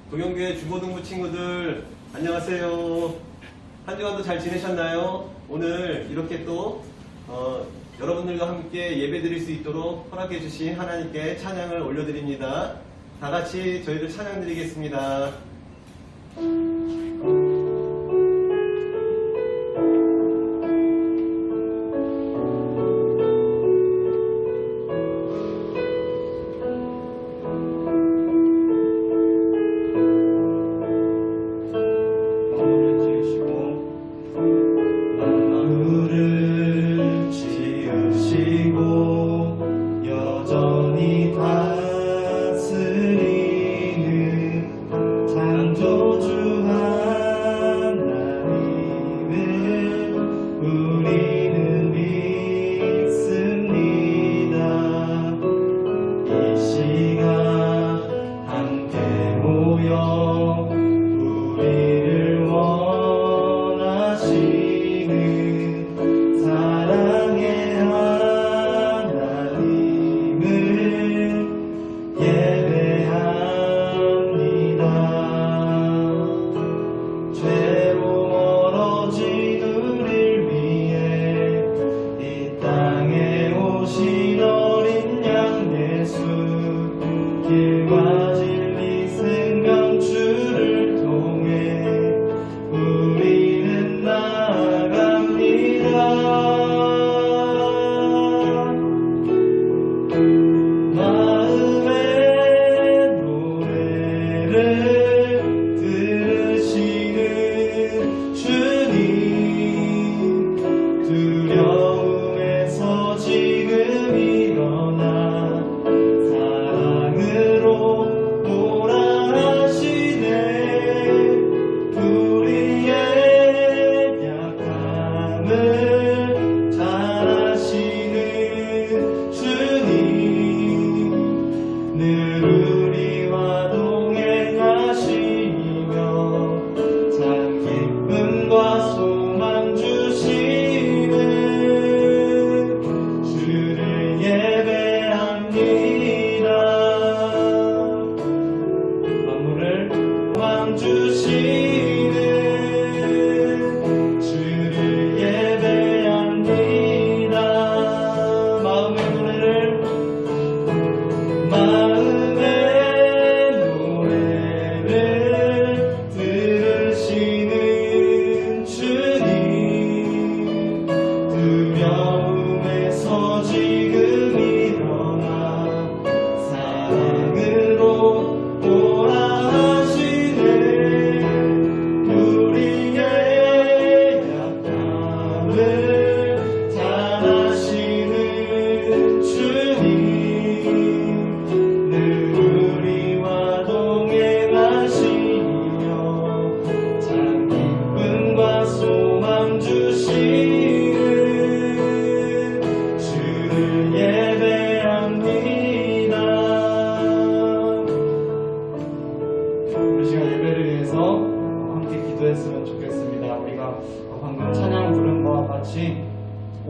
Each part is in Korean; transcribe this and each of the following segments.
동영교회 주보등부 친구들 안녕하세요. 한 주간도 잘 지내셨나요? 오늘 이렇게 또 여러분들과 함께 예배 드릴 수 있도록 허락해 주신 하나님께 찬양을 올려드립니다. 다 같이 저희들 찬양 드리겠습니다.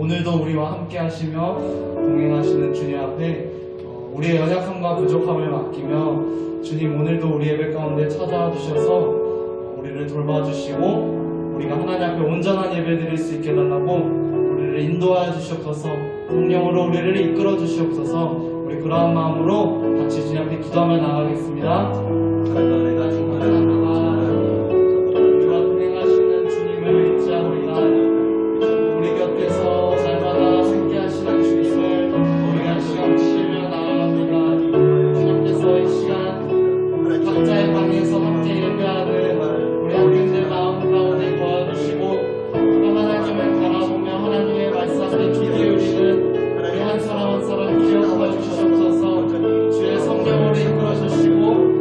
오늘도 우리와 함께 하시며 동행하시는 주님 앞에 우리의 연약함과 부족함을 맡기며 주님 오늘도 우리 예배 가운데 찾아와 주셔서 우리를 돌봐주시고 우리가 하나님 앞에 온전한 예배 드릴 수 있게 해달라고 우리를 인도하여 주시옵소서. 성령으로 우리를 이끌어 주시옵소서. 우리 그러한 마음으로 같이 주님 앞에 기도하며 나가겠습니다. 주의 성령으로 이끌어 주시고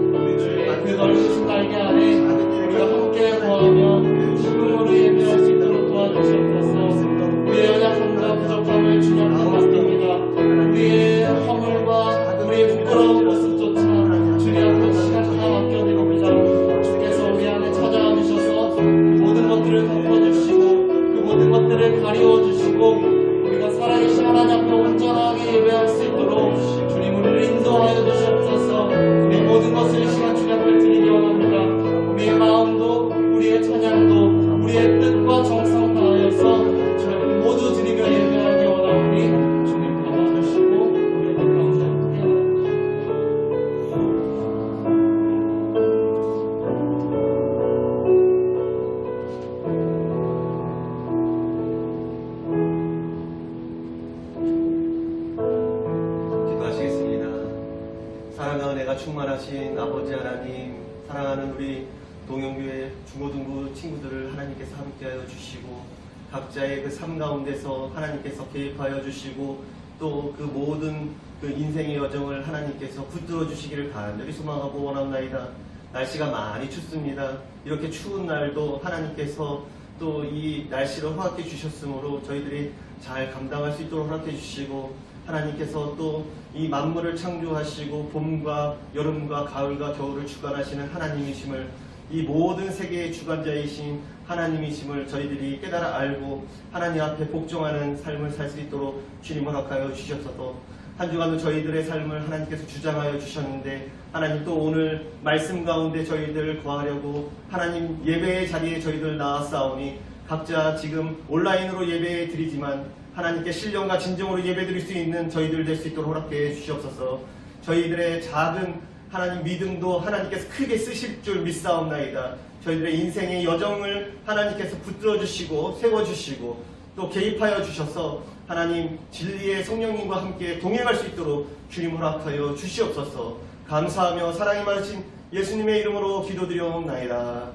아버지 하나님, 사랑하는 우리 동영교회 중고등부 친구들을 하나님께서 함께하여 주시고 각자의 그 삶 가운데서 하나님께서 개입하여 주시고 또 그 모든 그 인생의 여정을 하나님께서 붙들어 주시기를 간절히 소망하고 원합나이다. 날씨가 많이 춥습니다. 이렇게 추운 날도 하나님께서 또 이 날씨를 허락해 주셨으므로 저희들이 잘 감당할 수 있도록 허락해 주시고 하나님께서 또 이 만물을 창조하시고 봄과 여름과 가을과 겨울을 주관하시는 하나님이심을 이 모든 세계의 주관자이신 하나님이심을 저희들이 깨달아 알고 하나님 앞에 복종하는 삶을 살 수 있도록 주님 허락하여 주셨어도 한 주간도 저희들의 삶을 하나님께서 주장하여 주셨는데 하나님 또 오늘 말씀 가운데 저희들 구하려고 하나님 예배의 자리에 저희들 나왔사오니 각자 지금 온라인으로 예배 드리지만 하나님께 신령과 진정으로 예배 드릴 수 있는 저희들 될 수 있도록 허락해 주시옵소서. 저희들의 작은 하나님 믿음도 하나님께서 크게 쓰실 줄 믿사옵나이다. 저희들의 인생의 여정을 하나님께서 붙들어 주시고 세워 주시고 또 개입하여 주셔서 하나님 진리의 성령님과 함께 동행할 수 있도록 주님 허락하여 주시옵소서. 감사하며 사랑이 많으신 예수님의 이름으로 기도드려옵나이다.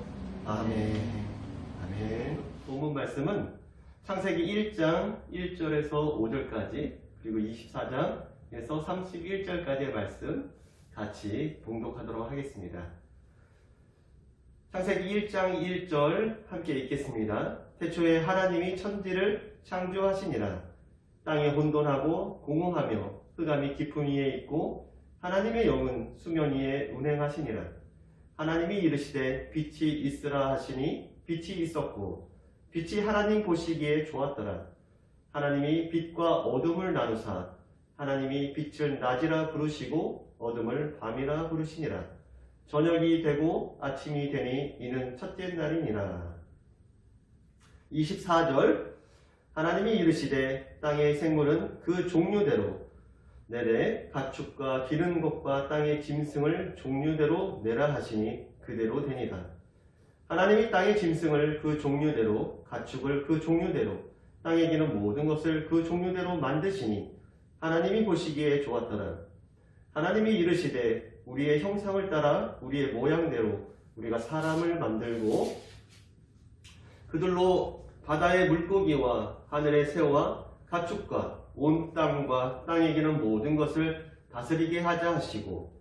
아멘. 아멘. 본문 말씀은 창세기 1장 1절에서 5절까지 그리고 24장에서 31절까지의 말씀 같이 봉독하도록 하겠습니다. 창세기 1장 1절 함께 읽겠습니다. 태초에 하나님이 천지를 창조하시니라. 땅이 혼돈하고 공허하며 흑암이 깊음 위에 있고 하나님의 영은 수면 위에 운행하시니라. 하나님이 이르시되 빛이 있으라 하시니 빛이 있었고 빛이 하나님 보시기에 좋았더라. 하나님이 빛과 어둠을 나누사 하나님이 빛을 낮이라 부르시고 어둠을 밤이라 부르시니라. 저녁이 되고 아침이 되니 이는 첫째 날이니라. 24절 하나님이 이르시되 땅의 생물은 그 종류대로 내래 가축과 기른 것과 땅의 짐승을 종류대로 내라 하시니 그대로 되니라. 하나님이 땅의 짐승을 그 종류대로 가축을 그 종류대로 땅에 기는 모든 것을 그 종류대로 만드시니 하나님이 보시기에 좋았더라. 하나님이 이르시되 우리의 형상을 따라 우리의 모양대로 우리가 사람을 만들고 그들로 바다의 물고기와 하늘의 새와 가축과 온 땅과 땅에 기는 모든 것을 다스리게 하자 하시고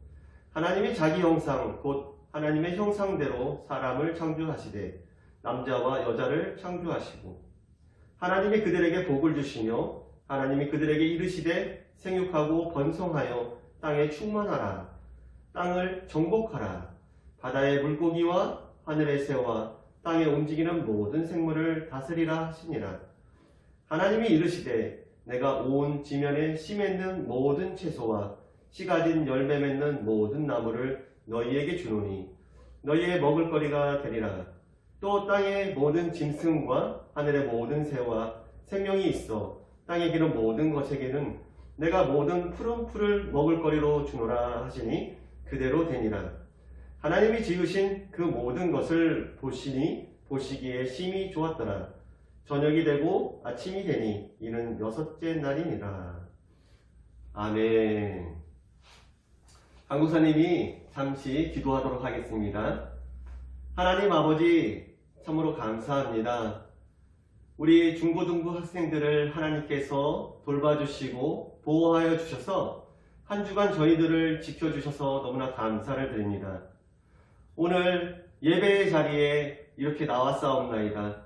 하나님이 자기 형상 곧 하나님의 형상대로 사람을 창조하시되 남자와 여자를 창조하시고 하나님이 그들에게 복을 주시며 하나님이 그들에게 이르시되 생육하고 번성하여 땅에 충만하라. 땅을 정복하라. 바다의 물고기와 하늘의 새와 땅에 움직이는 모든 생물을 다스리라 하시니라. 하나님이 이르시되 내가 온 지면에 씨 맺는 모든 채소와 씨 가진 열매 맺는 모든 나무를 너희에게 주노니 너희의 먹을거리가 되리라. 또 땅의 모든 짐승과 하늘의 모든 새와 생명이 있어 땅에 기는 모든 것에게는 내가 모든 푸른 풀을 먹을거리로 주노라 하시니 그대로 되니라. 하나님이 지으신 그 모든 것을 보시니 보시기에 심히 좋았더라. 저녁이 되고 아침이 되니 이는 여섯째 날이니라. 아멘. 강구사님이 잠시 기도하도록 하겠습니다. 하나님 아버지 참으로 감사합니다. 우리 중고등부 학생들을 하나님께서 돌봐주시고 보호하여 주셔서 한 주간 저희들을 지켜주셔서 너무나 감사를 드립니다. 오늘 예배의 자리에 이렇게 나왔사옵나이다.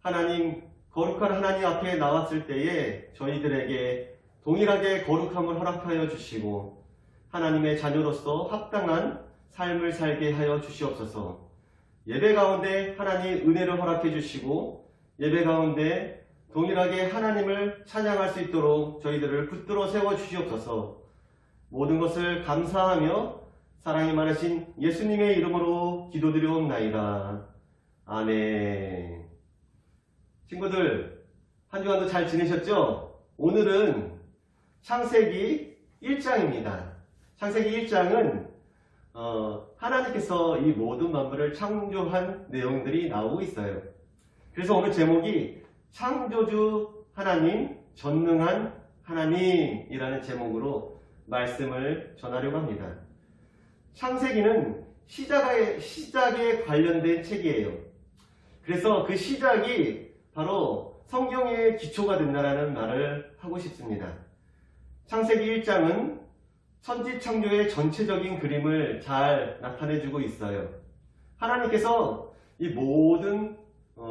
하나님, 거룩한 하나님 앞에 나왔을 때에 저희들에게 동일하게 거룩함을 허락하여 주시고 하나님의 자녀로서 합당한 삶을 살게 하여 주시옵소서. 예배 가운데 하나님 은혜를 허락해 주시고 예배 가운데 동일하게 하나님을 찬양할 수 있도록 저희들을 붙들어 세워 주시옵소서. 모든 것을 감사하며 사랑이 많으신 예수님의 이름으로 기도드리옵나이다. 아멘. 친구들, 한 주간도 잘 지내셨죠? 오늘은 창세기 1장입니다. 창세기 1장은 하나님께서 이 모든 만물을 창조한 내용들이 나오고 있어요. 그래서 오늘 제목이 창조주 하나님, 전능한 하나님이라는 제목으로 말씀을 전하려고 합니다. 창세기는 시작에 관련된 책이에요. 그래서 그 시작이 바로 성경의 기초가 된다라는 말을 하고 싶습니다. 창세기 1장은 천지창조의 전체적인 그림을 잘 나타내주고 있어요. 하나님께서 이 모든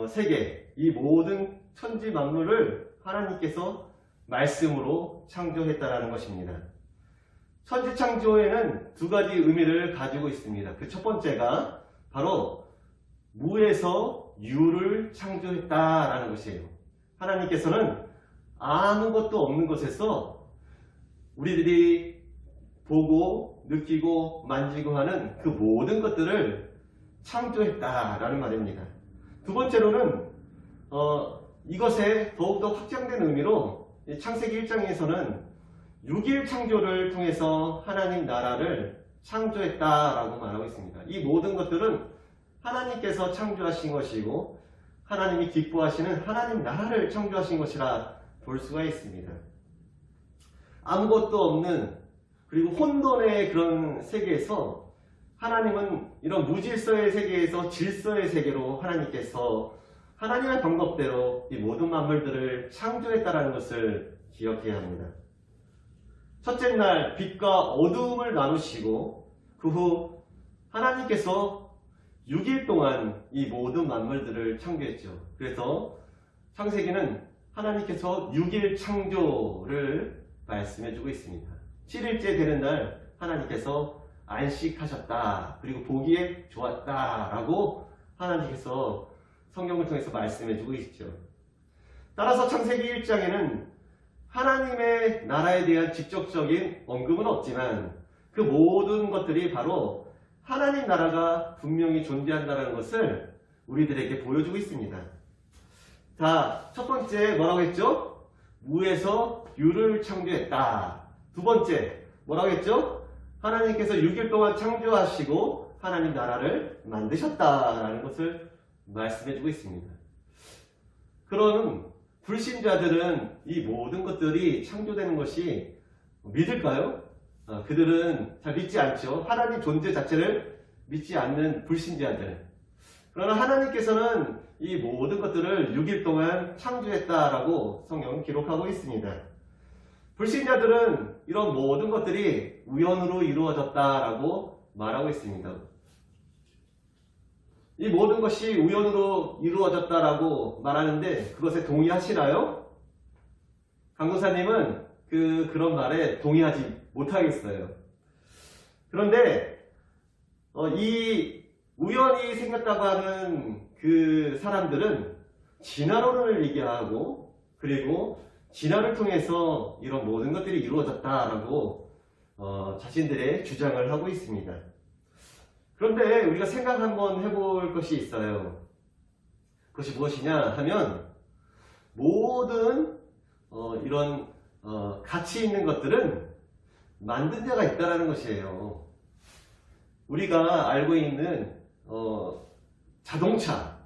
세계, 이 모든 천지 만물을 하나님께서 말씀으로 창조했다라는 것입니다. 천지창조에는 두 가지 의미를 가지고 있습니다. 그 첫 번째가 바로 무에서 유를 창조했다라는 것이에요. 하나님께서는 아무것도 없는 곳에서 우리들이 보고 느끼고 만지고 하는 그 모든 것들을 창조했다라는 말입니다. 두 번째로는 이것에 더욱더 확장된 의미로 창세기 1장에서는 6일 창조를 통해서 하나님 나라를 창조했다라고 말하고 있습니다. 이 모든 것들은 하나님께서 창조하신 것이고 하나님이 기뻐하시는 하나님 나라를 창조하신 것이라 볼 수가 있습니다. 아무것도 없는 그리고 혼돈의 그런 세계에서 하나님은 이런 무질서의 세계에서 질서의 세계로 하나님께서 하나님의 방법대로 이 모든 만물들을 창조했다라는 것을 기억해야 합니다. 첫째 날 빛과 어두움을 나누시고 그 후 하나님께서 6일 동안 이 모든 만물들을 창조했죠. 그래서 창세기는 하나님께서 6일 창조를 말씀해주고 있습니다. 7일째 되는 날 하나님께서 안식하셨다. 그리고 보기에 좋았다라고 하나님께서 성경을 통해서 말씀해주고 있죠. 따라서 창세기 1장에는 하나님의 나라에 대한 직접적인 언급은 없지만 그 모든 것들이 바로 하나님 나라가 분명히 존재한다는 것을 우리들에게 보여주고 있습니다. 자, 첫 번째 뭐라고 했죠? 무에서 유를 창조했다. 두 번째 뭐라고 했죠? 하나님께서 6일 동안 창조하시고 하나님 나라를 만드셨다라는 것을 말씀해주고 있습니다. 그런 불신자들은 이 모든 것들이 창조되는 것이 믿을까요? 그들은 잘 믿지 않죠. 하나님 존재 자체를 믿지 않는 불신자들. 그러나 하나님께서는 이 모든 것들을 6일 동안 창조했다라고 성경은 기록하고 있습니다. 불신자들은 이런 모든 것들이 우연으로 이루어졌다라고 말하고 있습니다. 이 모든 것이 우연으로 이루어졌다라고 말하는데 그것에 동의하시나요? 강도사님은 그런 말에 동의하지 못하겠어요. 그런데 이 우연히 생겼다고 하는 그 사람들은 진화론을 얘기하고 그리고 진화를 통해서 이런 모든 것들이 이루어졌다라고 자신들의 주장을 하고 있습니다. 그런데 우리가 생각 한번 해볼 것이 있어요. 그것이 무엇이냐 하면 모든 이런 가치 있는 것들은 만든 자가 있다는 것이에요. 우리가 알고 있는 자동차,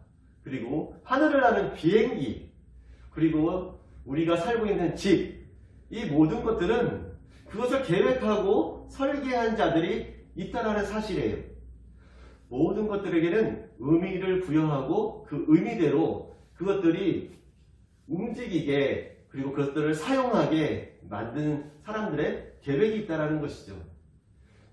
그리고 하늘을 나는 비행기, 그리고 우리가 살고 있는 집, 이 모든 것들은 그것을 계획하고 설계한 자들이 있다는 사실이에요. 모든 것들에게는 의미를 부여하고 그 의미대로 그것들이 움직이게 그리고 그것들을 사용하게 만든 사람들의 계획이 있다는 것이죠.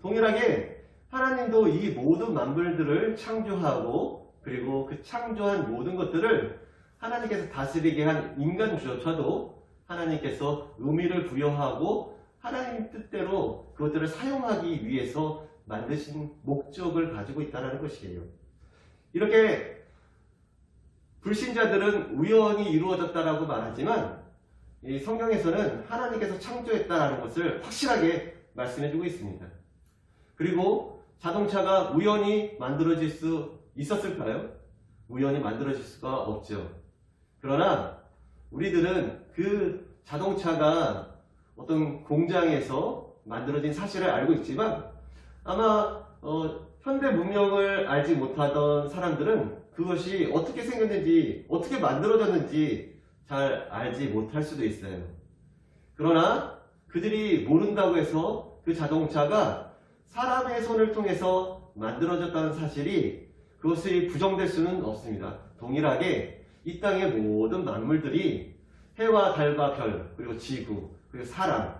동일하게 하나님도 이 모든 만물들을 창조하고 그리고 그 창조한 모든 것들을 하나님께서 다스리게 한 인간조차도 하나님께서 의미를 부여하고 하나님 뜻대로 그것들을 사용하기 위해서 만드신 목적을 가지고 있다는 것이에요. 이렇게 불신자들은 우연히 이루어졌다라고 말하지만 이 성경에서는 하나님께서 창조했다는 것을 확실하게 말씀해주고 있습니다. 그리고 자동차가 우연히 만들어질 수 있었을까요? 우연히 만들어질 수가 없죠. 그러나 우리들은 그 자동차가 어떤 공장에서 만들어진 사실을 알고 있지만 아마 현대 문명을 알지 못하던 사람들은 그것이 어떻게 생겼는지 어떻게 만들어졌는지 잘 알지 못할 수도 있어요. 그러나 그들이 모른다고 해서 그 자동차가 사람의 손을 통해서 만들어졌다는 사실이 그것이 부정될 수는 없습니다. 동일하게 이 땅의 모든 만물들이 해와 달과 별, 그리고 지구, 그리고 사람,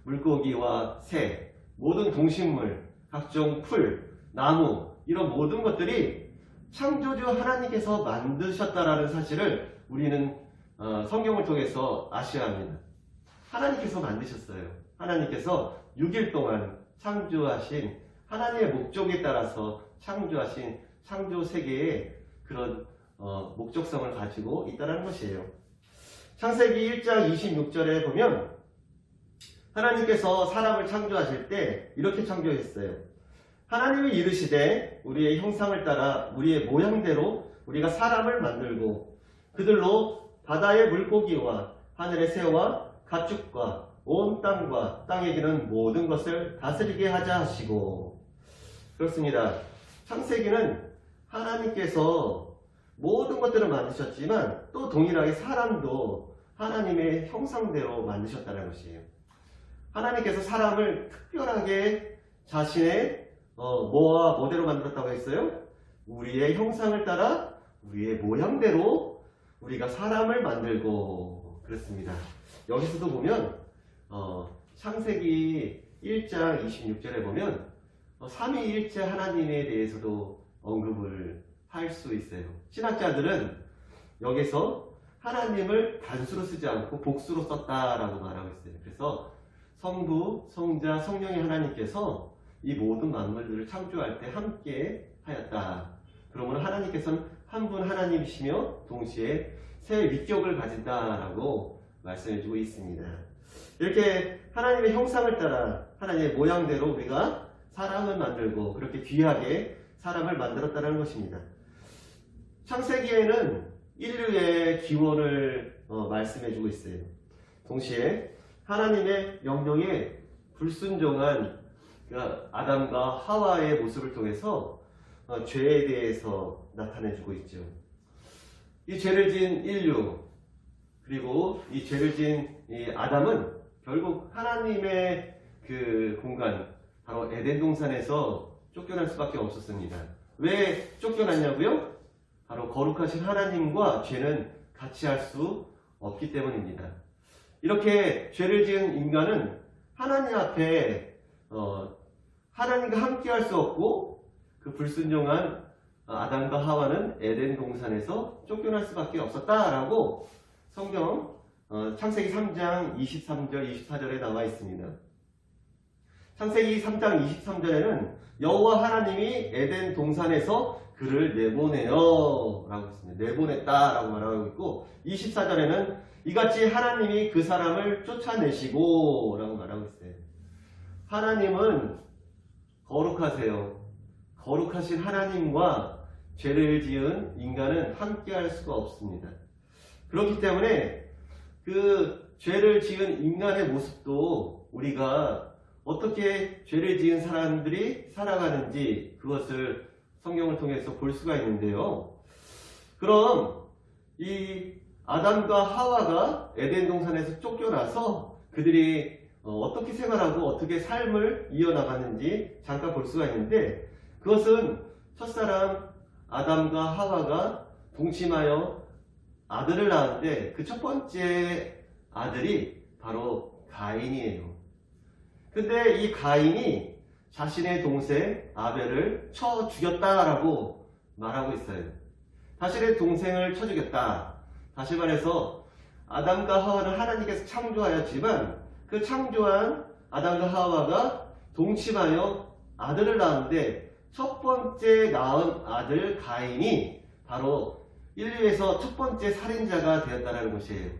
물고기와 새, 모든 동식물, 각종 풀, 나무, 이런 모든 것들이 창조주 하나님께서 만드셨다라는 사실을 우리는 성경을 통해서 아셔야 합니다. 하나님께서 만드셨어요. 하나님께서 6일 동안 창조하신 하나님의 목적에 따라서 창조하신 창조 세계의 그런 목적성을 가지고 있다는 것이에요. 창세기 1장 26절에 보면 하나님께서 사람을 창조하실 때 이렇게 창조했어요. 하나님이 이르시되 우리의 형상을 따라 우리의 모양대로 우리가 사람을 만들고 그들로 바다의 물고기와 하늘의 새와 가축과 온 땅과 땅에 기는 모든 것을 다스리게 하자 하시고. 그렇습니다. 창세기는 하나님께서 모든 것들을 만드셨지만 또 동일하게 사람도 하나님의 형상대로 만드셨다는 것이에요. 하나님께서 사람을 특별하게 자신의 뭐와 뭐대로 만들었다고 했어요? 우리의 형상을 따라 우리의 모양대로 우리가 사람을 만들고. 그렇습니다. 여기서도 보면 창세기 1장 26절에 보면 삼위일체 하나님에 대해서도 언급을 할 수 있어요. 신학자들은 여기서 하나님을 단수로 쓰지 않고 복수로 썼다라고 말하고 있어요. 그래서 성부, 성자, 성령의 하나님께서 이 모든 만물들을 창조할 때 함께 하였다. 그러므로 하나님께서는 한 분 하나님이시며 동시에 세 위격을 가진다라고 말씀해주고 있습니다. 이렇게 하나님의 형상을 따라 하나님의 모양대로 우리가 사람을 만들고 그렇게 귀하게 사람을 만들었다는 것입니다. 창세기에는 인류의 기원을 말씀해주고 있어요. 동시에 하나님의 명령에 불순종한 아담과 하와의 모습을 통해서 죄에 대해서 나타내주고 있죠. 이 죄를 지은 인류 그리고 이 죄를 지은 이 아담은 결국 하나님의 그 공간 바로 에덴 동산에서 쫓겨날 수밖에 없었습니다. 왜 쫓겨났냐고요? 바로 거룩하신 하나님과 죄는 같이 할 수 없기 때문입니다. 이렇게 죄를 지은 인간은 하나님 앞에 하나님과 함께 할 수 없고 그 불순종한 아담과 하와는 에덴 동산에서 쫓겨날 수밖에 없었다라고 성경 창세기 3장 23절 24절에 나와 있습니다. 창세기 3장 23절에는 여호와 하나님이 에덴 동산에서 그를 내보내요 라고 했습니다. 내보냈다 라고 말하고 있고 24절에는 이같이 하나님이 그 사람을 쫓아내시고 라고 말하고 있어요. 하나님은 거룩하세요. 거룩하신 하나님과 죄를 지은 인간은 함께 할 수가 없습니다. 그렇기 때문에 그 죄를 지은 인간의 모습도 우리가 어떻게 죄를 지은 사람들이 살아가는지 그것을 성경을 통해서 볼 수가 있는데요. 그럼 이 아담과 하와가 에덴 동산에서 쫓겨나서 그들이 어떻게 생활하고 어떻게 삶을 이어나가는지 잠깐 볼 수가 있는데 그것은 첫사람 아담과 하와가 동침하여 아들을 낳았는데 그 첫 번째 아들이 바로 가인이에요. 근데 이 가인이 자신의 동생 아벨을 쳐 죽였다라고 말하고 있어요. 자신의 동생을 쳐 죽였다. 다시 말해서 아담과 하와는 하나님께서 창조하였지만 그 창조한 아담과 하와가 동침하여 아들을 낳았는데 첫 번째 낳은 아들 가인이 바로 인류에서 첫 번째 살인자가 되었다는 것이에요.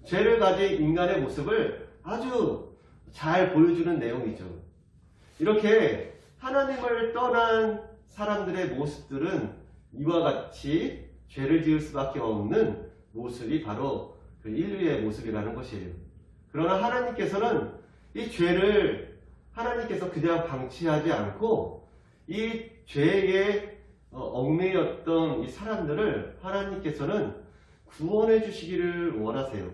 죄를 가진 인간의 모습을 아주 잘 보여주는 내용이죠. 이렇게 하나님을 떠난 사람들의 모습들은 이와 같이 죄를 지을 수밖에 없는 모습이 바로 그 인류의 모습이라는 것이에요. 그러나 하나님께서는 이 죄를 하나님께서 그냥 방치하지 않고 이 죄에 얽매였던 이 사람들을 하나님께서는 구원해 주시기를 원하세요.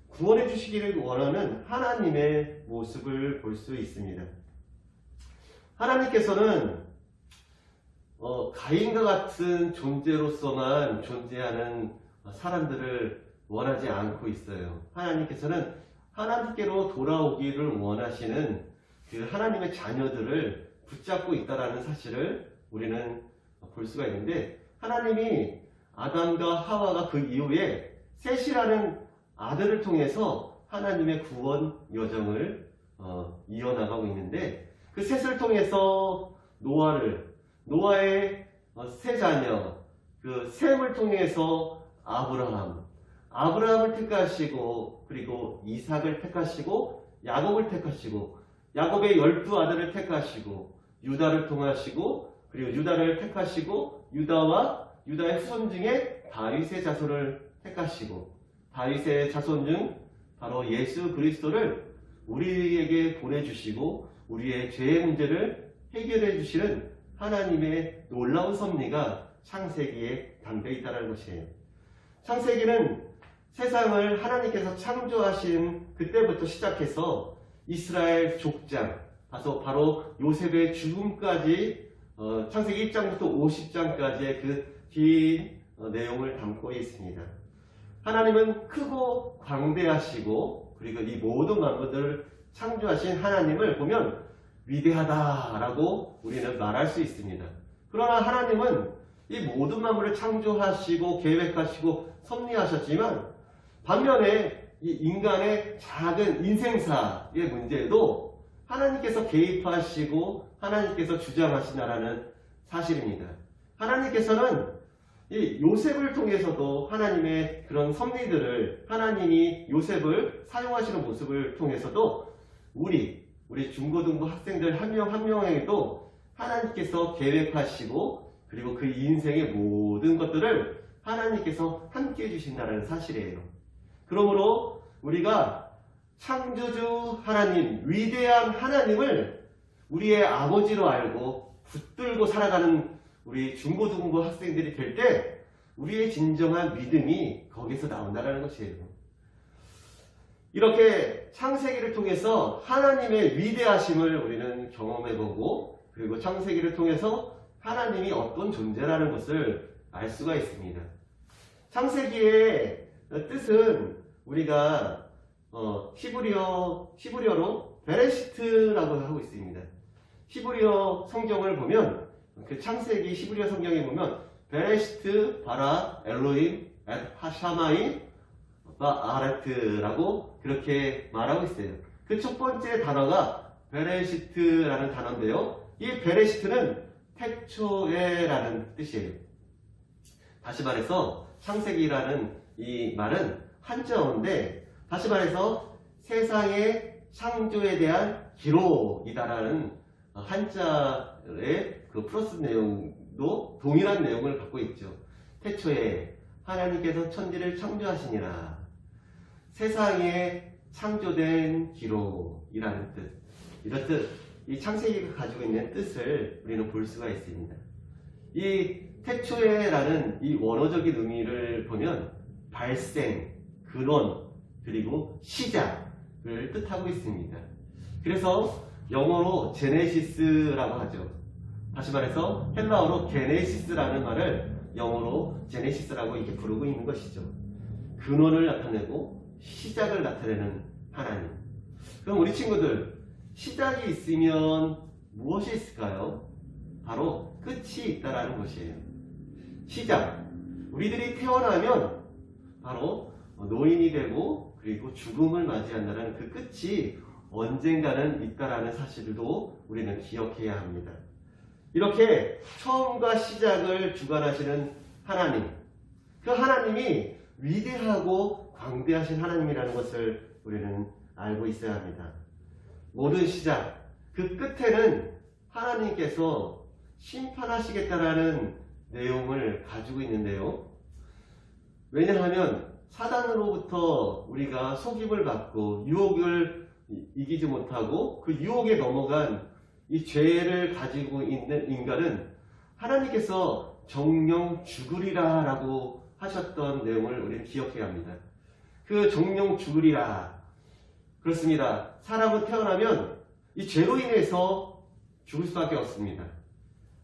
구원해 주시기를 원하는 하나님의 모습을 볼 수 있습니다. 하나님께서는 가인과 같은 존재로서만 존재하는 사람들을 원하지 않고 있어요. 하나님께서는 하나님께로 돌아오기를 원하시는 그 하나님의 자녀들을 붙잡고 있다는 사실을 우리는 볼 수가 있는데, 하나님이 아담과 하와가 그 이후에 셋이라는 아들을 통해서 하나님의 구원 여정을 이어나가고 있는데, 그 셋을 통해서 노아의 세 자녀, 그 셈을 통해서 아브라함을 택하시고, 그리고 이삭을 택하시고, 야곱을 택하시고, 야곱의 12아들을 택하시고, 유다를 통하시고, 그리고 유다를 택하시고, 유다의 후손 중에 다윗의 자손을 택하시고, 다윗의 자손 중 바로 예수 그리스도를 우리에게 보내주시고, 우리의 죄의 문제를 해결해 주시는 하나님의 놀라운 섭리가 창세기에 담겨 있다는 것이에요. 창세기는 세상을 하나님께서 창조하신 그때부터 시작해서 이스라엘 족장, 바로 요셉의 죽음까지 창세기 1장부터 50장까지의 그 긴 내용을 담고 있습니다. 하나님은 크고 광대하시고, 그리고 이 모든 만물들을 창조하신 하나님을 보면 위대하다라고 우리는 말할 수 있습니다. 그러나 하나님은 이 모든 만물을 창조하시고 계획하시고 섭리하셨지만, 반면에 이 인간의 작은 인생사의 문제에도 하나님께서 개입하시고 하나님께서 주장하시나라는 사실입니다. 하나님께서는 이 요셉을 통해서도 하나님의 그런 섭리들을, 하나님이 요셉을 사용하시는 모습을 통해서도 우리 중고등부 학생들 한 명 한 명에게도 하나님께서 계획하시고, 그리고 그 인생의 모든 것들을 하나님께서 함께 해주신다는 사실이에요. 그러므로 우리가 창조주 하나님, 위대한 하나님을 우리의 아버지로 알고 붙들고 살아가는 우리 중고등부 학생들이 될 때 우리의 진정한 믿음이 거기서 나온다는 것이에요. 이렇게 창세기를 통해서 하나님의 위대하심을 우리는 경험해보고, 그리고 창세기를 통해서 하나님이 어떤 존재라는 것을 알 수가 있습니다. 창세기의 뜻은 우리가 히브리어로 베레시트라고 하고 있습니다. 히브리어 성경을 보면, 그 창세기 히브리어 성경에 보면 베레시트 바라 엘로임 앳 하샤마임 아레트라고 그렇게 말하고 있어요. 그 첫 번째 단어가 베레시트라는 단어인데요, 이 베레시트는 태초에라는 뜻이에요. 다시 말해서 창세기라는 이 말은 한자어인데, 다시 말해서 세상의 창조에 대한 기록이다라는 한자의 그 플러스 내용도 동일한 내용을 갖고 있죠. 태초에 하나님께서 천지를 창조하시니라. 세상에 창조된 기록이라는 뜻. 이렇듯 이 창세기가 가지고 있는 뜻을 우리는 볼 수가 있습니다. 이 태초에라는 이 원어적인 의미를 보면 발생, 근원, 그리고 시작을 뜻하고 있습니다. 그래서 영어로 제네시스라고 하죠. 다시 말해서 헬라어로 게네시스라는 말을 영어로 제네시스라고 이렇게 부르고 있는 것이죠. 근원을 나타내고 시작을 나타내는 하나님. 그럼 우리 친구들, 시작이 있으면 무엇이 있을까요? 바로 끝이 있다라는 것이에요. 시작. 우리들이 태어나면 바로 노인이 되고, 그리고 죽음을 맞이한다는 그 끝이 언젠가는 있다라는 사실도 우리는 기억해야 합니다. 이렇게 처음과 시작을 주관하시는 하나님, 그 하나님이 위대하고 광대하신 하나님이라는 것을 우리는 알고 있어야 합니다. 모든 시작, 그 끝에는 하나님께서 심판하시겠다라는 내용을 가지고 있는데요. 왜냐하면 사단으로부터 우리가 속임을 받고 유혹을 이기지 못하고 그 유혹에 넘어간 이 죄를 가지고 있는 인간은 하나님께서 정령 죽으리라 라고 하셨던 내용을 우리는 기억해야 합니다. 그 정령 죽으리라. 그렇습니다. 사람은 태어나면 이 죄로 인해서 죽을 수밖에 없습니다.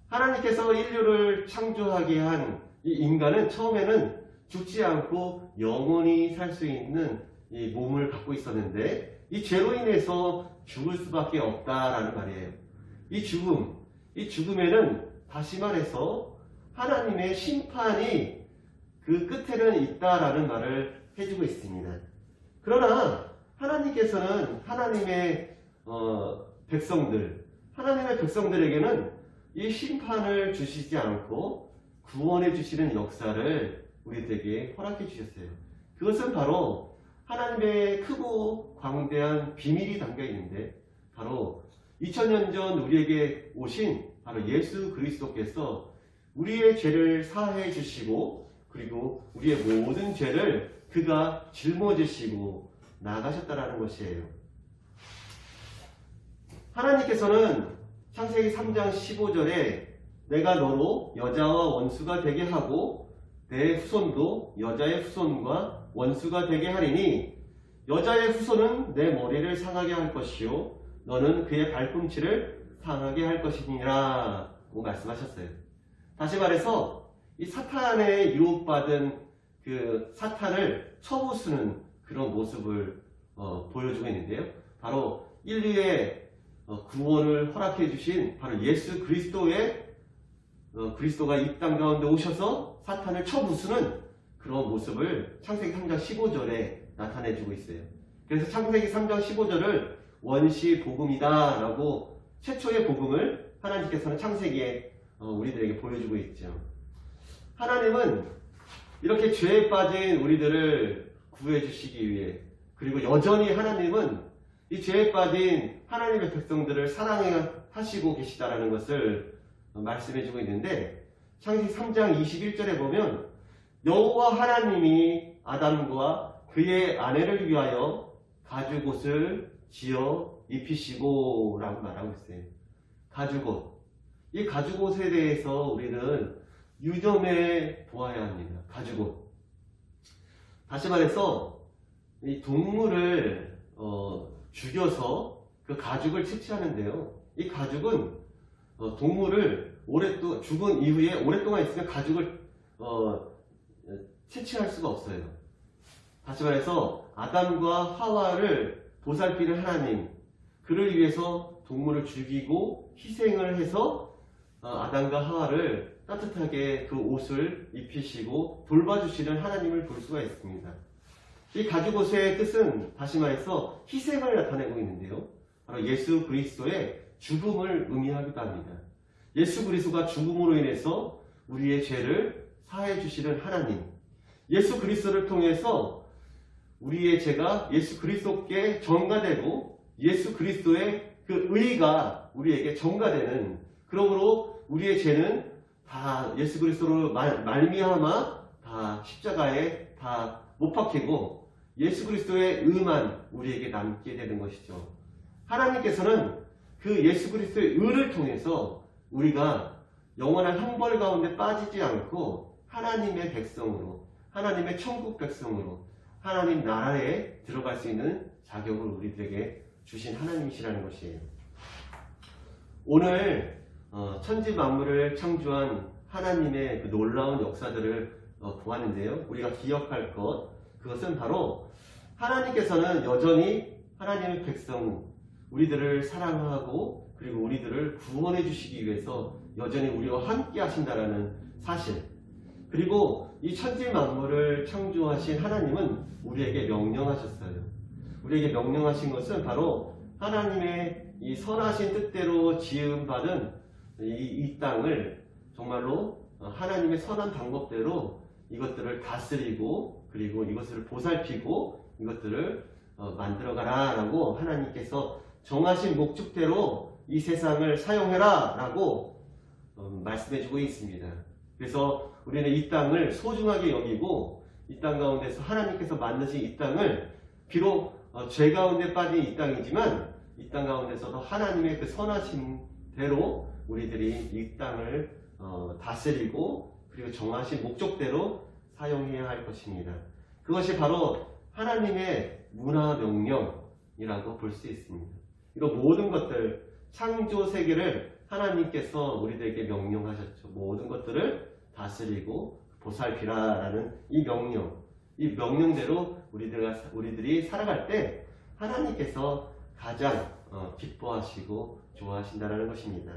하나님께서 인류를 창조하게 한 이 인간은 처음에는 죽지 않고 영원히 살 수 있는 이 몸을 갖고 있었는데 이 죄로 인해서 죽을 수밖에 없다라는 말이에요. 이 죽음에는 다시 말해서 하나님의 심판이 그 끝에는 있다라는 말을 해주고 있습니다. 그러나 하나님께서는 하나님의 백성들에게는 이 심판을 주시지 않고 구원해 주시는 역사를 우리들에게 허락해 주셨어요. 그것은 바로 하나님의 크고 광대한 비밀이 담겨 있는데 바로 2000년 전 우리에게 오신 바로 예수 그리스도께서 우리의 죄를 사해 주시고 그리고 우리의 모든 죄를 그가 짊어지시고 나가셨다라는 것이에요. 하나님께서는 창세기 3장 15절에 내가 너로 여자와 원수가 되게 하고 내 후손도 여자의 후손과 원수가 되게 하리니 여자의 후손은 내 머리를 상하게 할 것이요 너는 그의 발꿈치를 상하게 할 것이니라 고 말씀하셨어요. 다시 말해서 이 사탄에 유혹받은 그 사탄을 쳐부수는 그런 모습을 보여주고 있는데요. 바로 인류의 구원을 허락해 주신 바로 예수 그리스도가 이 땅 가운데 오셔서 사탄을 쳐부수는 그런 모습을 창세기 3장 15절에 나타내주고 있어요. 그래서 창세기 3장 15절을 원시 복음이다 라고 최초의 복음을 하나님께서는 창세기에 우리들에게 보여주고 있죠. 하나님은 이렇게 죄에 빠진 우리들을 구해 주시기 위해 그리고 여전히 하나님은 이 죄에 빠진 하나님의 백성들을 사랑하시고 계시다라는 것을 말씀해 주고 있는데 창세기 3장 21절에 보면 여호와 하나님이 아담과 그의 아내를 위하여 가죽옷을 지어 입히시고 라고 말하고 있어요. 가죽옷. 이 가죽옷에 대해서 우리는 유념해 보아야 합니다. 가죽옷. 다시 말해서 이 동물을 죽여서 그 가죽을 채취하는데요. 이 가죽은 동물을 죽은 이후에 오랫동안 있으면 가죽을 채취할 수가 없어요. 다시 말해서 아담과 하와를 보살피는 하나님, 그를 위해서 동물을 죽이고 희생을 해서 아담과 하와를 따뜻하게 그 옷을 입히시고 돌봐주시는 하나님을 볼 수가 있습니다. 이 가죽옷의 뜻은 다시 말해서 희생을 나타내고 있는데요. 바로 예수 그리스도의 죽음을 의미하기도 합니다. 예수 그리스도가 죽음으로 인해서 우리의 죄를 사해 주시는 하나님, 예수 그리스도를 통해서 우리의 죄가 예수 그리스도께 전가되고 예수 그리스도의 그 의가 우리에게 전가되는, 그러므로 우리의 죄는 다 예수 그리스도로 말미암아 다 십자가에 다 못 박히고 예수 그리스도의 의만 우리에게 남게 되는 것이죠. 하나님께서는 그 예수 그리스도의 의를 통해서 우리가 영원한 형벌 가운데 빠지지 않고 하나님의 백성으로, 하나님의 천국 백성으로 하나님 나라에 들어갈 수 있는 자격을 우리들에게 주신 하나님이시라는 것이에요. 오늘 천지 만물을 창조한 하나님의 그 놀라운 역사들을 보았는데요. 우리가 기억할 것, 그것은 바로 하나님께서는 여전히 하나님의 백성, 우리들을 사랑하고 그리고 우리들을 구원해 주시기 위해서 여전히 우리와 함께 하신다라는 사실, 그리고 이 천지 만물을 창조하신 하나님은 우리에게 명령하셨어요. 우리에게 명령하신 것은 바로 하나님의 이 선하신 뜻대로 지음받은 이 땅을 정말로 하나님의 선한 방법대로 이것들을 다스리고 그리고 이것을 보살피고 이것들을 만들어가라 라고 하나님께서 정하신 목적대로 이 세상을 사용해라 라고 말씀해주고 있습니다. 그래서 우리는 이 땅을 소중하게 여기고 이 땅 가운데서 하나님께서 만드신 이 땅을 비록 죄 가운데 빠진 이 땅이지만 이 땅 가운데서도 하나님의 그 선하심대로 우리들이 이 땅을 다스리고 그리고 정하신 목적대로 사용해야 할 것입니다. 그것이 바로 하나님의 문화 명령이라고 볼 수 있습니다. 이런 모든 것들, 창조 세계를 하나님께서 우리들에게 명령하셨죠. 모든 것들을 다스리고 보살피라라는 이 명령대로 우리들이 살아갈 때 하나님께서 가장 기뻐하시고 좋아하신다는 것입니다.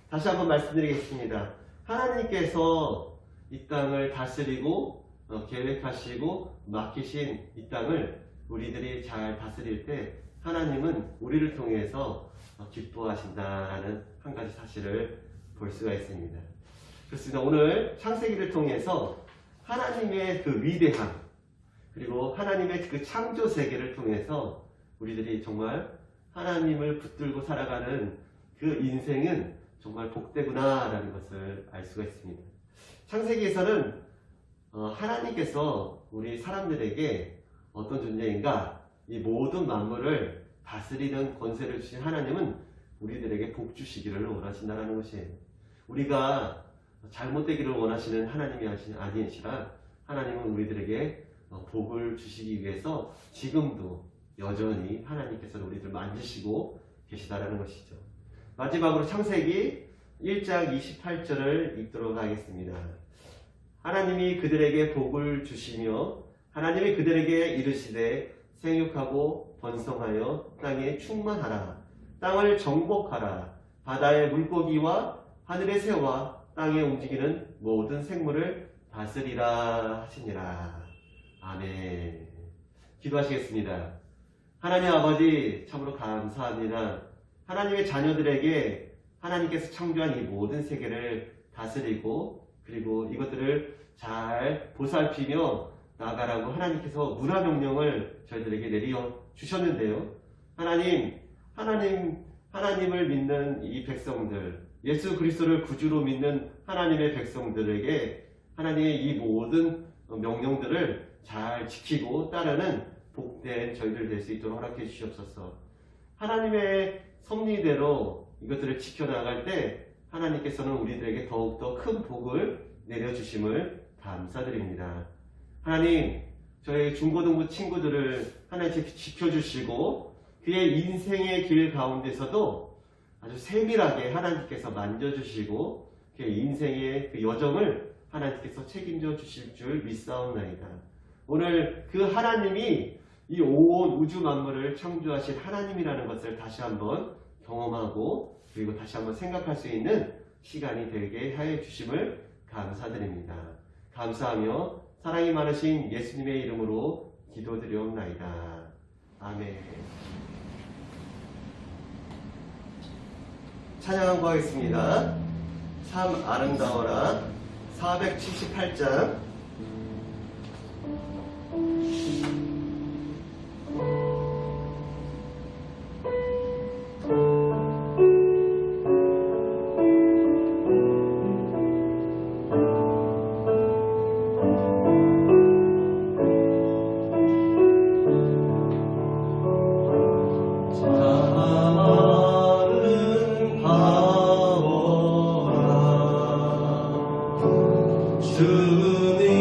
다시 한번 말씀드리겠습니다. 하나님께서 이 땅을 다스리고 계획하시고 맡기신 이 땅을 우리들이 잘 다스릴 때 하나님은 우리를 통해서 기뻐하신다라는 한 가지 사실을 볼 수가 있습니다. 그렇습니다. 오늘 창세기를 통해서 하나님의 그 위대함 그리고 하나님의 그 창조 세계를 통해서 우리들이 정말 하나님을 붙들고 살아가는 그 인생은 정말 복되구나라는 것을 알 수가 있습니다. 창세기에서는 하나님께서 우리 사람들에게 어떤 존재인가, 이 모든 만물을 다스리는 권세를 주신 하나님은 우리들에게 복 주시기를 원하신다는 것이에요. 우리가 잘못되기를 원하시는 하나님이 아니시라 하나님은 우리들에게 복을 주시기 위해서 지금도 여전히 하나님께서 우리들 만지시고 계시다라는 것이죠. 마지막으로 창세기 1장 28절을 읽도록 하겠습니다. 하나님이 그들에게 복을 주시며 하나님이 그들에게 이르시되 생육하고 번성하여 땅에 충만하라. 땅을 정복하라. 바다의 물고기와 하늘의 새와 땅에 움직이는 모든 생물을 다스리라 하시니라. 아멘. 기도하시겠습니다. 하나님 아버지 참으로 감사합니다. 하나님의 자녀들에게 하나님께서 창조한 이 모든 세계를 다스리고 그리고 이것들을 잘 보살피며 나가라고 하나님께서 문화명령을 저희들에게 내려 주셨는데요. 하나님을 믿는 이 백성들, 예수 그리스도를 구주로 믿는 하나님의 백성들에게 하나님의 이 모든 명령들을 잘 지키고 따르는 복된 저희들 될 수 있도록 허락해 주시옵소서. 하나님의 섭리대로 이것들을 지켜나갈 때 하나님께서는 우리들에게 더욱더 큰 복을 내려주심을 감사드립니다. 하나님, 저희 중고등부 친구들을 하나님 지켜주시고 그의 인생의 길 가운데서도 아주 세밀하게 하나님께서 만져주시고 그의 인생의 그 여정을 하나님께서 책임져 주실 줄 믿사옵나이다. 오늘 그 하나님이 이 온 우주 만물을 창조하신 하나님이라는 것을 다시 한번 경험하고 그리고 다시 한번 생각할 수 있는 시간이 되게 하여 주심을 감사드립니다. 감사하며 사랑이 많으신 예수님의 이름으로 기도드리옵나이다. 아멘. 찬양한 거 하겠습니다. 참 아름다워라 478장.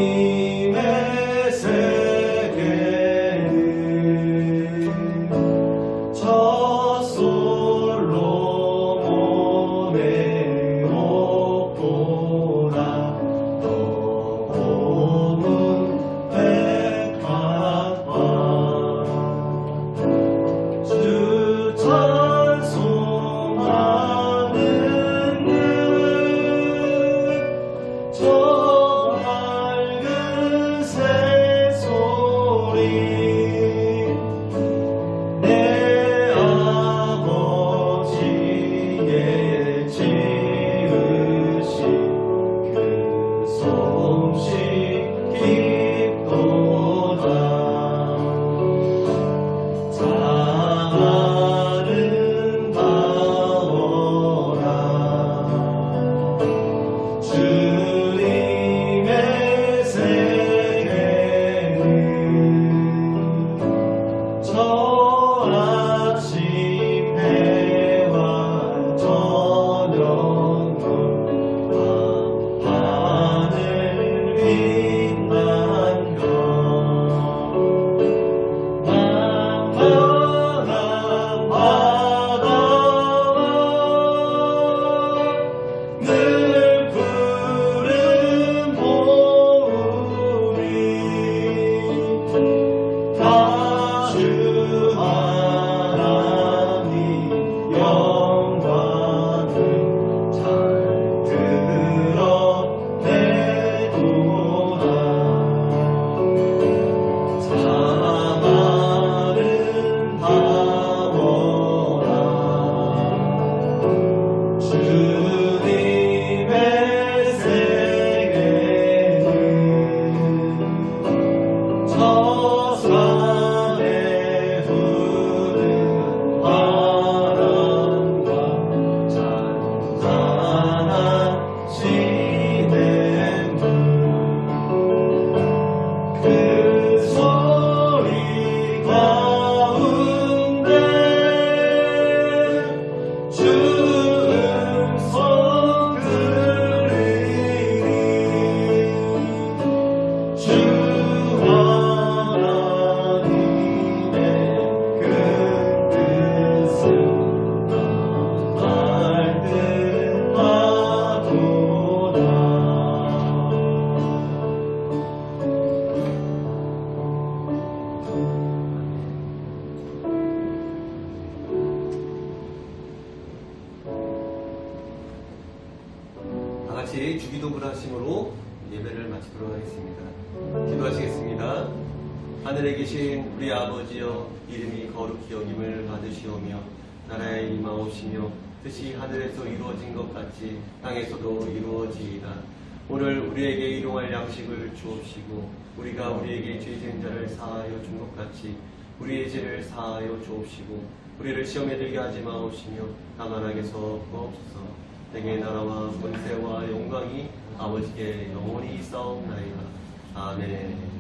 주님의 세계는 저 솔로몬의 목보다 더 고운 백합과 주 찬송하는 저 감사하심으로 예배를 마치도록 하겠습니다. 기도하시겠습니다. 하늘에 계신 우리 아버지여, 이름이 거룩히 여김을 받으시오며 나라에 임하오시며 뜻이 하늘에서 이루어진 것 같이 땅에서도 이루어지이다. 오늘 우리에게 일용할 양식을 주옵시고 우리가 우리에게 죄진 자를 사하여 준 것 같이 우리의 죄를 사하여 주옵시고 우리를 시험에 들게 하지 마옵시며 다만 악에서 구하옵소서. 내게 나라와 권세와 영광이 아버지께 영원히 있사옵나이다. 아멘.